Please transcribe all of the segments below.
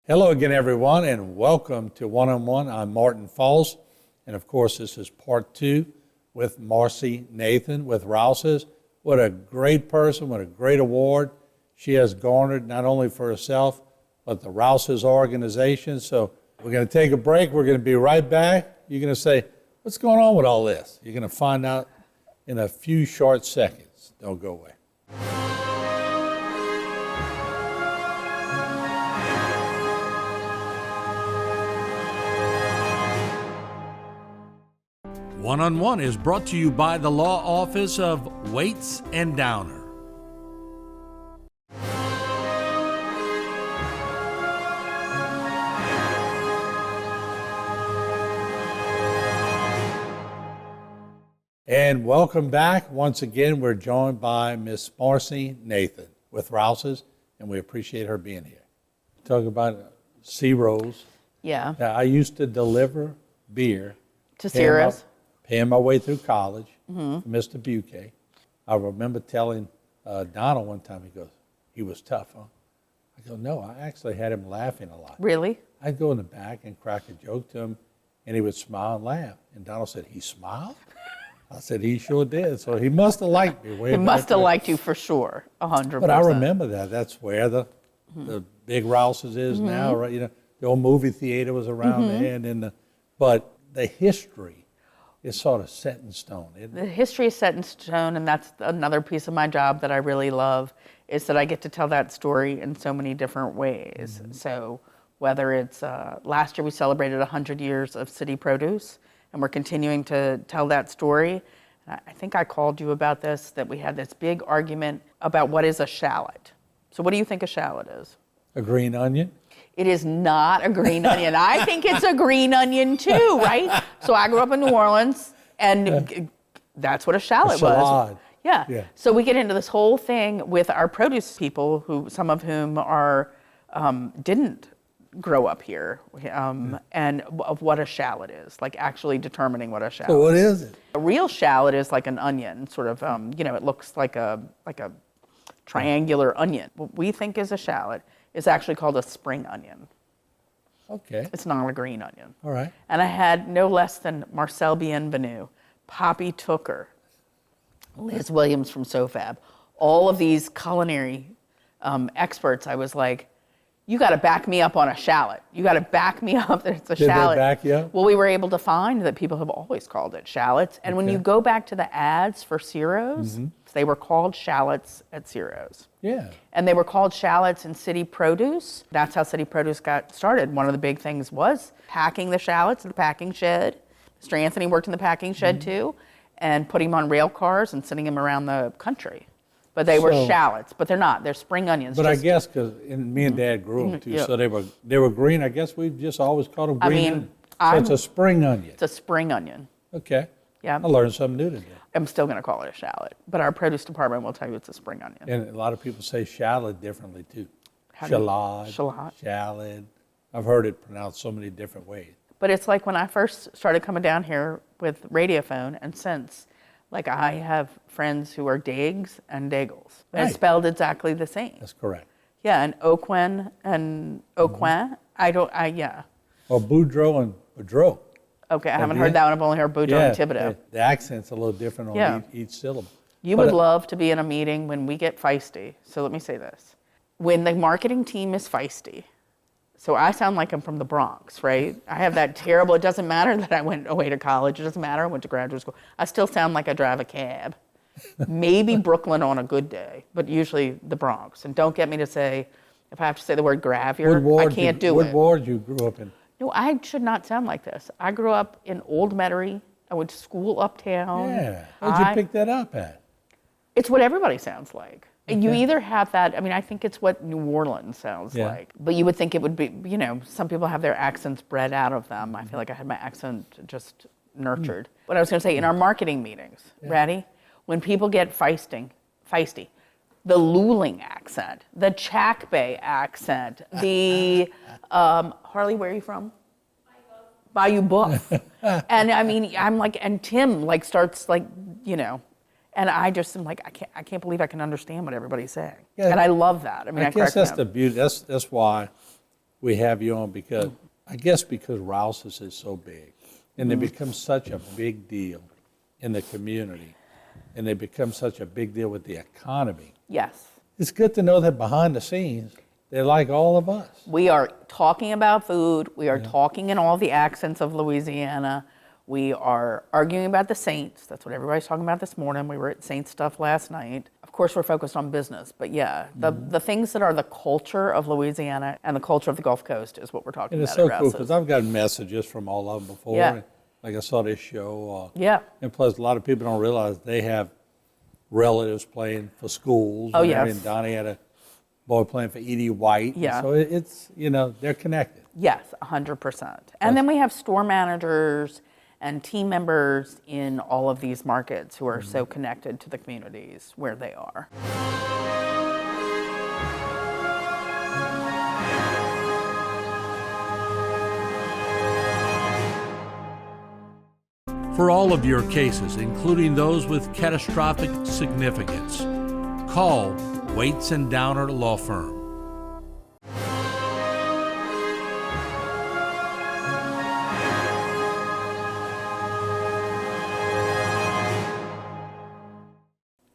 Hello again, everyone, and welcome to One-on-One. I'm Martin Falls, and of course, this is part 2 with Marcy Nathan with Rouse's. What a great person, what a great award she has garnered, not only for herself, but the Rouse's organization. So we're going to take a break. We're going to be right back. You're going to say, what's going on with all this? You're going to find out in a few short seconds. Don't go away. One-on-One is brought to you by the Law Office of Waits and Downer. And welcome back. Once again, we're joined by Miss Marcy Nathan with Rouse's, and we appreciate her being here. Talk about C Rose. Yeah. Now, I used to deliver beer To Ciro's. Paying my way through college, Mr. Buque. I remember telling Donald one time, he goes, he was tough, huh? I go, no, I actually had him laughing a lot. Really? I'd go in the back and crack a joke to him, and he would smile and laugh. And Donald said, he smiled? I said, he sure did. So he must have liked me. He must have liked you for sure, 100%. But I remember that. That's where the big Rouse's is now, right? You know, the old movie theater was around there, and then but the history is sort of set in stone, isn't it? The history is set in stone, and that's another piece of my job that I really love, is that I get to tell that story in so many different ways. So whether it's, last year we celebrated 100 years of city produce, and we're continuing to tell that story. I think I called you about this, that we had this big argument about what is a shallot. So what do you think a shallot is? A green onion? It is not a green onion. I think it's a green onion too, right? So I grew up in New Orleans, and that's what a shallot was. Yeah. So we get into this whole thing with our produce people, who some of whom are didn't grow up here, and of what a shallot is, like actually determining what a shallot. So what is it? A real shallot is like an onion, sort of. It looks like a triangular onion. What we think is a shallot is actually called a spring onion. Okay. It's not a green onion. All right. And I had no less than Marcel Bienvenu, Poppy Tooker, Liz Williams from SoFab, all of these culinary experts. I was like, you got to back me up on a shallot. You got to back me up that it's a shallot. Did they back you up? Well, we were able to find that people have always called it shallots. And when you go back to the ads for Ciro's, they were called shallots at Ciro's. Yeah. And they were called shallots in city produce. That's how city produce got started. One of the big things was packing the shallots in the packing shed. Mr. Anthony worked in the packing shed too, and putting them on rail cars and sending them around the country. But they were shallots, but they're not. They're spring onions. But I guess because me and Dad grew up too, so they were green. I guess we've just always called them green. So it's a spring onion. It's a spring onion. Okay. Yeah. I learned something new today. I'm still going to call it a shallot, but our produce department will tell you it's a spring onion. And a lot of people say shallot differently too. Shallot. Shallot. I've heard it pronounced so many different ways. But it's like when I first started coming down here with Radiophone, and since, like, I have friends who are Dags and Daggles. And it's spelled exactly the same. That's correct. Yeah, and Aucoin and Aucoin. Or Boudreaux and Boudreaux. Okay, I haven't heard that one. I've only heard Boudreaux and Thibodeau. The accent's a little different on each syllable. You would love to be in a meeting when we get feisty. So let me say this. When the marketing team is feisty, so I sound like I'm from the Bronx, right? I have that terrible, it doesn't matter that I went away to college. It doesn't matter I went to graduate school. I still sound like I drive a cab. Maybe Brooklyn on a good day, but usually the Bronx. And don't get me to say, if I have to say the word gravier, I can't do it. What ward you grew up in? No, I should not sound like this. I grew up in Old Metairie. I went to school uptown. Yeah. Where'd you pick that up at? It's what everybody sounds like. Okay. You either have that, I think it's what New Orleans sounds like. But you would think it would be, some people have their accents bred out of them. I feel like I had my accent just nurtured. What I was going to say, in our marketing meetings, ready? When people get feisty, the Luling accent, the Chack Bay accent, the, Harley, where are you from? Bayou Boeuf. And I'm like, and Tim starts and I just am like, I can't believe I can understand what everybody's saying. Yeah, and I love that. I guess that's the beauty. That's why we have you on because, I guess because Rouse's is so big, and they become such a big deal in the community, and they become such a big deal with the economy. Yes. It's good to know that behind the scenes, they're like all of us. We are talking about food. We are talking in all the accents of Louisiana. We are arguing about the Saints. That's what everybody's talking about this morning. We were at Saints stuff last night. Of course, we're focused on business. But yeah, the things that are the culture of Louisiana and the culture of the Gulf Coast is what we're talking about. And it's so cool because I've gotten messages from all of them before. Yeah. Like I saw this show. Yeah. And plus, a lot of people don't realize they have relatives playing for schools. Oh, and yes. And Donnie had a boy playing for Edie White. Yeah. So it's, they're connected. Yes, 100%. And then we have store managers and team members in all of these markets who are so connected to the communities where they are. For all of your cases, including those with catastrophic significance, call Waits and Downer Law Firm.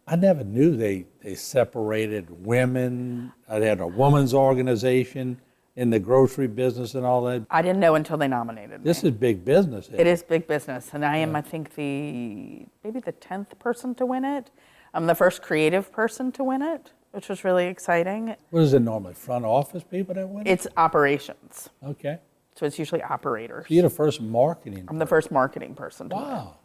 I never knew they separated women. They had a women's organization in the grocery business and all that. I didn't know until they nominated me. This is big business. It is big business, and I am, I think, maybe the 10th person to win it. I'm the first creative person to win it, which was really exciting. What is it normally? Front office people that win it? It's operations, Okay. so it's usually operators. You're the first marketing. I'm the first marketing person to win. Wow.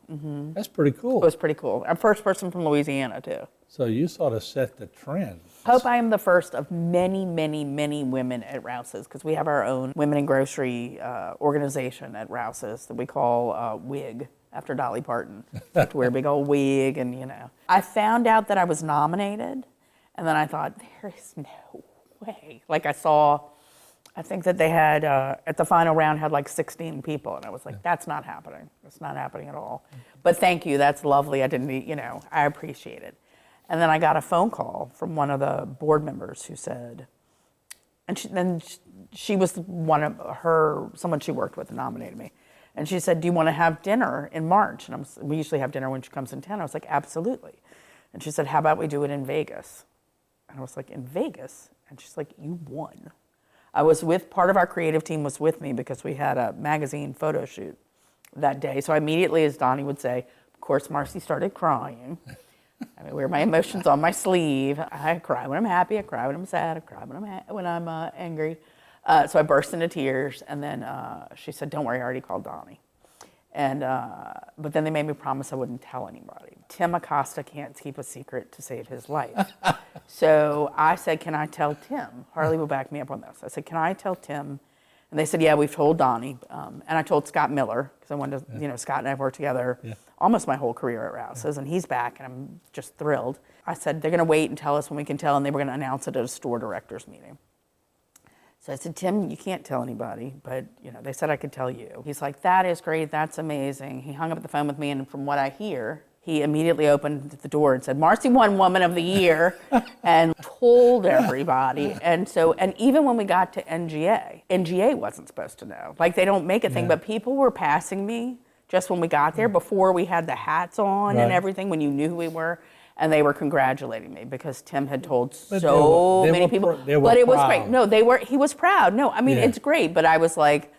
That's pretty cool. It was pretty cool. I'm first person from Louisiana, too. So you sort of set the trend. Hope I am the first of many, many, many women at Rouse's, because we have our own women in grocery organization at Rouse's that we call WIG, after Dolly Parton. To wear a big old wig, and I found out that I was nominated, and then I thought, there is no way. Like I think that they had, at the final round, had like 16 people, and I was like, that's not happening. That's not happening at all. But thank you, that's lovely. I didn't, I appreciate it. And then I got a phone call from one of the board members who said, and she was someone she worked with and nominated me. And she said, do you want to have dinner in March? And we usually have dinner when she comes in town. I was like, absolutely. And she said, how about we do it in Vegas? And I was like, in Vegas? And she's like, you won. Part of our creative team was with me because we had a magazine photo shoot that day. So immediately, as Donnie would say, of course, Marcy started crying. I wear my emotions on my sleeve. I cry when I'm happy. I cry when I'm sad. I cry when I'm angry. So I burst into tears, and then she said, don't worry, I already called Donnie. And but then they made me promise I wouldn't tell anybody. Tim Acosta can't keep a secret to save his life. So I said, can I tell Tim? Harley will back me up on this. I said, can I tell Tim? And they said, yeah, we've told Donnie. And I told Scott Miller, because I wanted to, Scott and I have worked together almost my whole career at Rouse's, and he's back, and I'm just thrilled. I said, they're going to wait and tell us when we can tell, and they were going to announce it at a store directors meeting. So I said, Tim, you can't tell anybody, but they said I could tell you. He's like, that is great, that's amazing. He hung up the phone with me, and from what I hear, he immediately opened the door and said, Marcy won Woman of the Year, and told everybody. And even when we got to NGA wasn't supposed to know. Like, they don't make a thing, but people were passing me just when we got there, before we had the hats on and everything, when you knew who we were. And they were congratulating me because Tim had told many people. But it was great. No, he was proud. No, I mean, it's great. But I was like,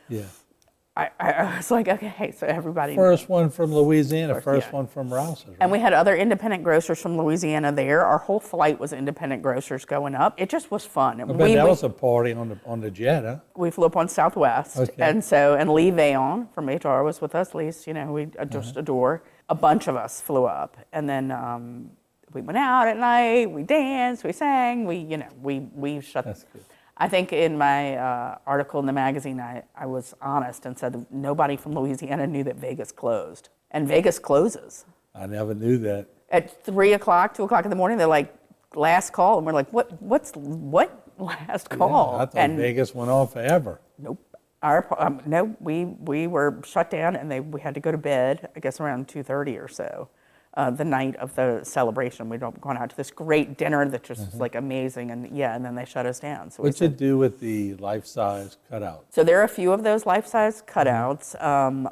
I was like, okay, so everybody First one from Louisiana, first one from Rouse's. Right? And we had other independent grocers from Louisiana there. Our whole flight was independent grocers going up. It just was fun. I bet that was a party on the jet, huh? We flew up on Southwest. And Lee Vayon from HR was with us. Lee's, we just adore. A bunch of us flew up. And then we went out at night, we danced, we sang, we shut. That's good. I think in my article in the magazine, I was honest and said that nobody from Louisiana knew that Vegas closed. And Vegas closes. I never knew that. At 3 o'clock, 2 o'clock in the morning, they're like, last call. And we're like, what last call? I thought Vegas went on forever. Nope. No, we were shut down, and we had to go to bed, I guess around 2:30 or so. the night of the celebration. We'd gone out to this great dinner that just was like amazing, and and then they shut us down. So What'd you do with the life-size cutout? So there are a few of those life-size cutouts.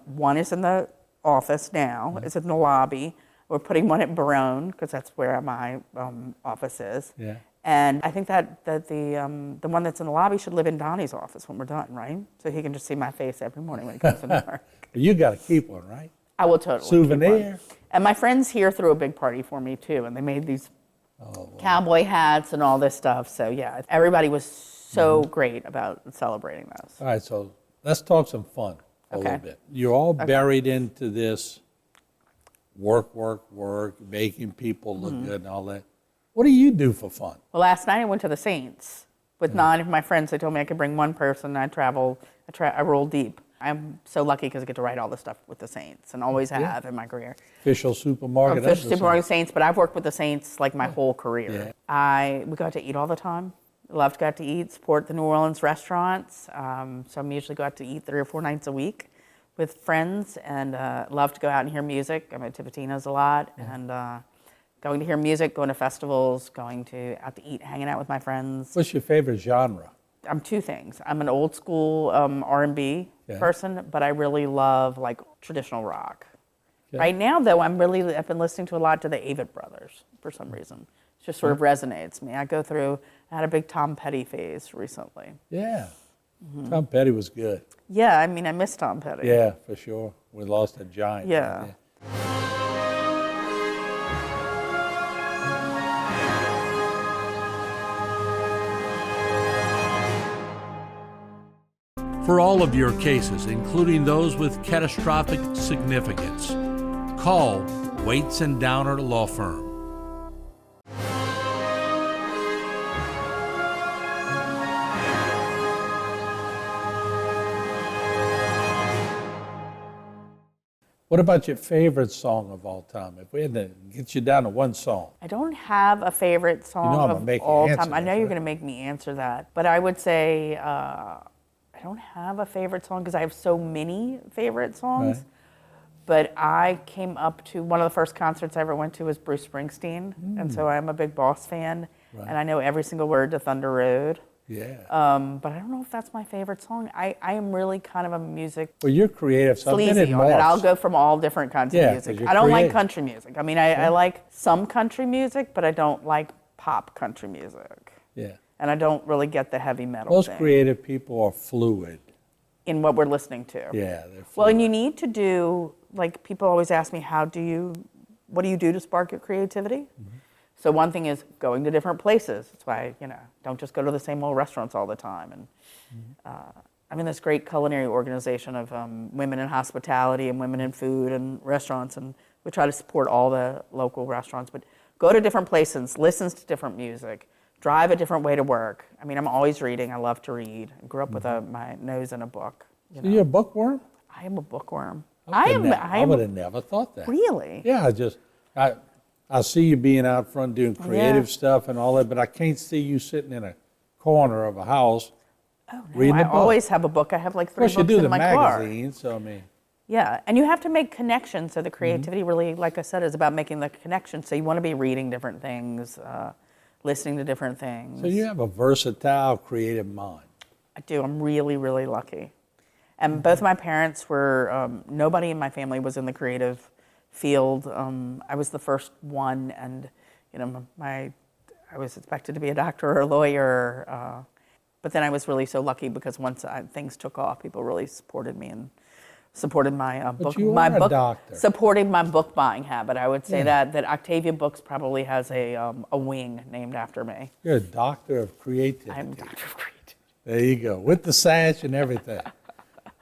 One is in the office now. It's in the lobby. We're putting one at Barone because that's where my office is. Yeah. And I think that the one that's in the lobby should live in Donnie's office when we're done, right? So he can just see my face every morning when he comes in work. You got to keep one, right? I will totally keep Souvenir. one. And my friends here threw a big party for me too, and they made these cowboy hats and all this stuff. So yeah, everybody was so great about celebrating those. All right, so let's talk some fun a little bit. You're all buried into this work, making people look good and all that. What do you do for fun? Well, last night I went to the Saints with 9 of my friends. They told me I could bring one person. I roll deep. I'm so lucky because I get to write all the stuff with the Saints and always have in my career. Official supermarket. Official supermarket Saints, but I've worked with the Saints like my whole career. Yeah. We go out to eat all the time. Love to go out to eat, support the New Orleans restaurants. So I'm usually go out to eat 3 or 4 nights a week with friends, and love to go out and hear music. I'm at Tipitina's a lot, and going to hear music, going to festivals, going to out to eat, hanging out with my friends. What's your favorite genre? I'm 2 things. I'm an old school R&B person, but I really love like traditional rock. Okay. Right now, though, I've been listening to a lot to the Avett Brothers for some reason. It just sort of resonates me. I had a big Tom Petty phase recently. Yeah. Tom Petty was good. Yeah, I mean, I miss Tom Petty. Yeah, for sure. We lost a giant. Yeah. For all of your cases, including those with catastrophic significance, call Waits and Downer Law Firm. What about your favorite song of all time? If we had to get you down to one song. I don't have a favorite song of all time. I know you're going to make me answer that, but I would say I don't have a favorite song because I have so many favorite songs. Right. But I came up to one of the first concerts I ever went to was Bruce Springsteen, and so I'm a big Boss fan, and I know every single word to Thunder Road. Yeah. But I don't know if that's my favorite song. I am really kind of a music. Well, you're creative, so sleazy on it. I'll go from all different kinds of music. I don't like country music. I mean, I like some country music, but I don't like pop country music. Yeah. And I don't really get the heavy metal Most thing. creative people are fluid. In what we're listening to. Yeah, they're fluid. Well, and you need to do, like, people always ask me, what do you do to spark your creativity? Mm-hmm. So one thing is going to different places. That's why, don't just go to the same old restaurants all the time. And I'm in this great culinary organization of women in hospitality and women in food and restaurants, and we try to support all the local restaurants. But go to different places, listen to different music, drive a different way to work. I mean, I'm always reading. I love to read. I grew up with my nose in a book. So you're a bookworm? I am a bookworm. I would have never thought that. Really? Yeah, I see you being out front doing creative stuff and all that, but I can't see you sitting in a corner of a house reading a book. I always have a book. I have like 3 books in my car. You do the magazine, so I mean. Yeah, and you have to make connections. So the creativity really, like I said, is about making the connection. So you want to be reading different things, listening to different things. So you have a versatile, creative mind. I do. I'm really, really lucky. And both my parents were, nobody in my family was in the creative field. I was the first one, and I was expected to be a doctor or a lawyer. But then I was really so lucky because once things took off, people really supported me and supported my supported my book buying habit. I would say that Octavia Books probably has a wing named after me. You're a doctor of creativity. I'm a doctor of creativity. There you go, with the sash and everything.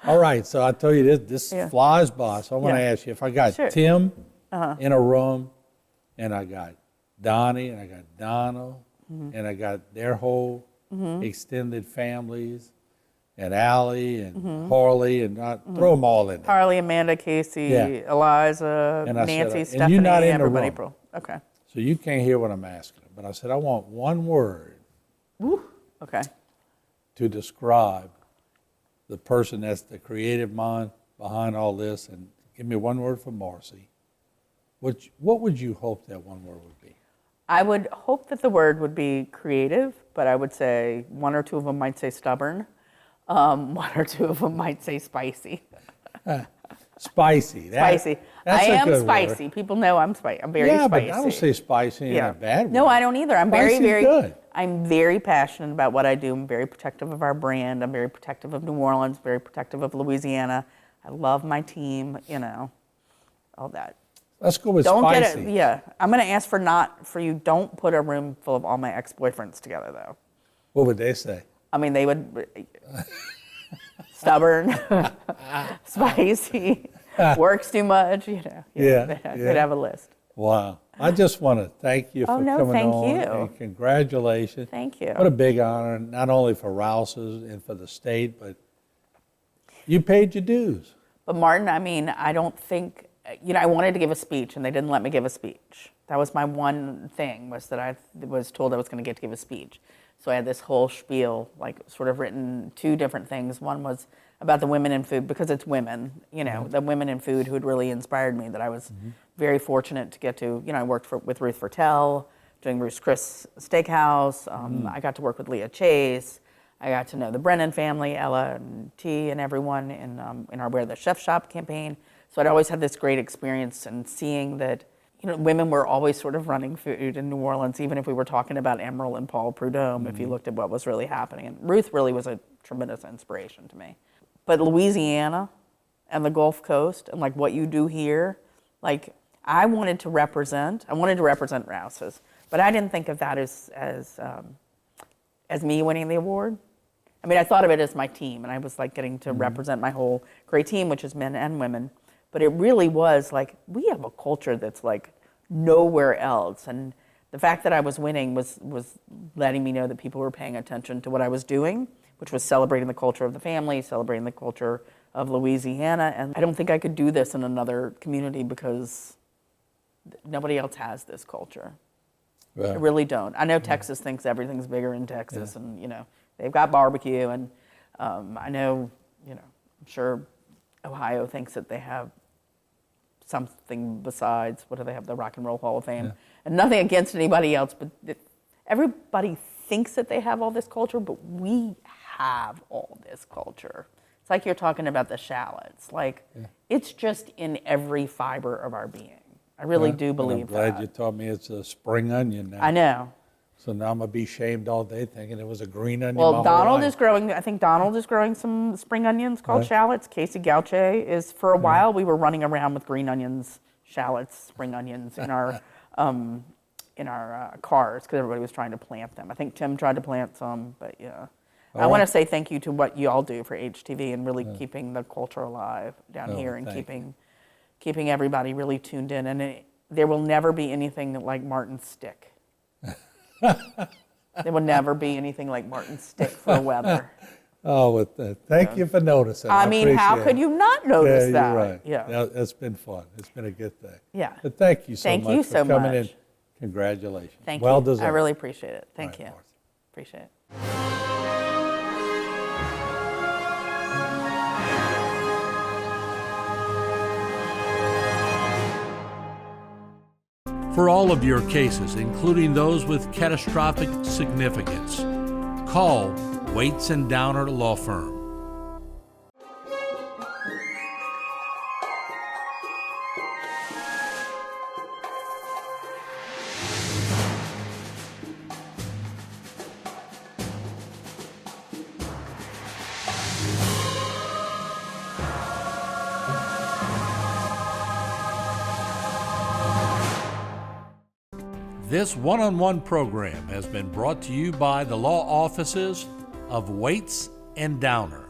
All right, so I tell you this flies by. So I want to ask you, if I got Tim in a room, and I got Donnie, and I got Donald, and I got their whole extended families, and Allie, and Harley, and I throw them all in there. Harley, Amanda, Casey, Eliza, and Nancy, and Stephanie, you're not in everybody. the room. Okay. So you can't hear what I'm asking, but I said I want one word Okay. to describe the person that's the creative mind behind all this, and give me one word for Marcy. What would you hope that one word would be? I would hope that the word would be creative, but I would say one or two of them might say stubborn. One or two of them might say spicy. Spicy. Spicy. That's I a am good spicy. word. People know I'm spicy. I'm very Yeah, spicy. but I don't say spicy in a bad way. No, I don't either. I'm Spicy's very good. I'm very passionate about what I do. I'm very protective of our brand. I'm very protective of New Orleans, very protective of Louisiana. I love my team, all that. Let's go with Don't spicy. get it. Yeah. I'm going to ask for you don't put a room full of all my ex-boyfriends together though. What would they say? I mean, they would stubborn, spicy, works too much, Yeah, they'd have a list. Wow. I just want to thank you for coming thank on. you. And congratulations. Thank you. What a big honor, not only for Rouse's and for the state, but you paid your dues. But Martin, I mean, I don't think, I wanted to give a speech and they didn't let me give a speech. That was my one thing, was that I was told I was going to get to give a speech. So I had this whole spiel, like sort of written two different things. One was about the women in food, because it's women, the women in food who had really inspired me, that I was very fortunate to get to. I worked with Ruth Fertel, doing Ruth's Chris Steakhouse. I got to work with Leah Chase. I got to know the Brennan family, Ella and T and everyone in our Where the Chef Shop campaign. So I'd always had this great experience and seeing that, women were always sort of running food in New Orleans, even if we were talking about Emerald and Paul Prudhomme, if you looked at what was really happening. And Ruth really was a tremendous inspiration to me. But Louisiana and the Gulf Coast and like what you do here, like I wanted to represent Rouse's, but I didn't think of that as me winning the award. I mean, I thought of it as my team, and I was like getting to represent my whole great team, which is men and women. But it really was like, we have a culture that's like nowhere else. And the fact that I was winning was letting me know that people were paying attention to what I was doing, which was celebrating the culture of the family, celebrating the culture of Louisiana. And I don't think I could do this in another community because nobody else has this culture. Right. I really don't. I know Texas thinks everything's bigger in Texas, and they've got barbecue, and I know, I'm sure Ohio thinks that they have something besides, what do they have, the Rock and Roll Hall of Fame, and nothing against anybody else, but everybody thinks that they have all this culture, but we have all this culture. It's like you're talking about the shallots, like it's just in every fiber of our being. I really do believe that. I'm glad you told me it's a spring onion now. I know. So now I'm going to be shamed all day thinking it was a green onion. Well, Donald is growing, I think Donald is growing some spring onions called shallots. Casey Gauche is, for a while, we were running around with green onions, shallots, spring onions in our cars because everybody was trying to plant them. I think Tim tried to plant some, but yeah. I want to say thank you to what you all do for HTV and really keeping the culture alive down here and keeping everybody really tuned in. And there will never be anything like Martin's stick. There will never be anything like Martin's stick for weather. Oh, thank you for noticing. I mean, how could you not notice that? You're right. Yeah, it's been fun. It's been a good thing. Yeah. But thank you so Thank much you for so coming much. in. Congratulations. Thank well you. deserved. I really appreciate it. Thank Right, you. Marcy. Appreciate it. For all of your cases, including those with catastrophic significance, call Waits and Downer Law Firm. This one-on-one program has been brought to you by the law offices of Waits and Downer.